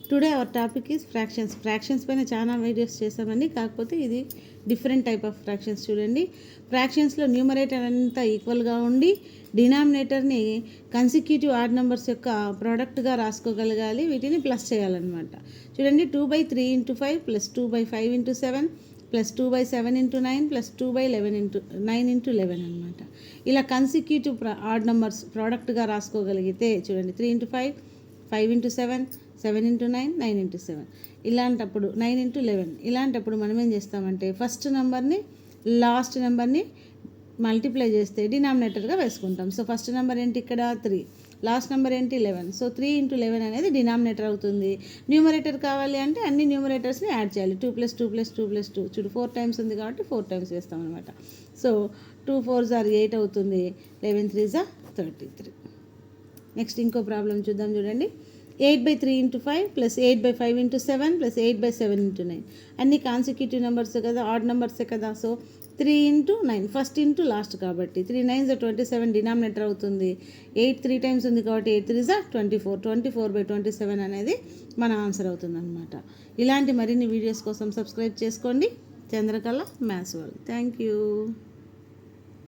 Today our topic is fractions. Fractions పైన చాలా videos చేసామండి, కాకపోతే ఇది డిఫరెంట్ టైప్ ఆఫ్ ఫ్రాక్షన్స్. చూడండి, ఫ్రాక్షన్స్లో న్యూమరేటర్ అంతా ఈక్వల్గా ఉండి డినామినేటర్ని కన్సిక్యూటివ్ ఆడ్ నెంబర్స్ యొక్క ప్రోడక్ట్గా రాసుకోగలగాలి, వీటిని ప్లస్ చేయాలన్నమాట. చూడండి, 2/3 × 5 + 2/5 × 7 + 2/7 × 9 + 2/11 × 9 × 11 అనమాట. ఇలా కన్సిక్యూటివ్ ఆడ్ నెంబర్స్ ప్రోడక్ట్గా రాసుకోగలిగితే చూడండి, 3 × 5 5 × 7 7 × 9 9 × 7 ఇలాంటప్పుడు 9 × 11 ఇలాంటప్పుడు మనం ఏం చేస్తామంటే ఫస్ట్ నెంబర్ని లాస్ట్ నెంబర్ని మల్టిప్లై చేస్తే డినామినేటర్గా వేసుకుంటాం. సో ఫస్ట్ నెంబర్ ఏంటి ఇక్కడ 3, లాస్ట్ నెంబర్ ఏంటి 11. సో 3 × 11 అనేది డినామినేటర్ అవుతుంది. న్యూమరేటర్ కావాలి అంటే అన్ని న్యూమరేటర్స్ని యాడ్ చేయాలి. 2 + 2 + 2 + 2 చూడు 4 టైమ్స్ ఉంది కాబట్టి 4 టైమ్స్ వేస్తాం అనమాట. సో 2 4s are 8 అవుతుంది, 11 3s are 33. నెక్స్ట్ ఇంకో ప్రాబ్లం చూద్దాం. చూడండి, 8/3 × 5 + 8/5 × 7 + 8/7 × 9 అన్ని కాన్సిక్యూటివ్ నెంబర్స్ కదా, ఆడ్ నెంబర్సే కదా. సో 3 × 9 ఫస్ట్ ఇంటూ లాస్ట్ కాబట్టి 3 9s are 27 డినామినేటర్ అవుతుంది. 8 3 టైమ్స్ ఉంది కాబట్టి 8 3s are 24. 24/27 అనేది మన ఆన్సర్ అవుతుంది అనమాట. ఇలాంటి మరిన్ని వీడియోస్ కోసం సబ్స్క్రైబ్ చేసుకోండి. Chandrakala maths world. Thank you.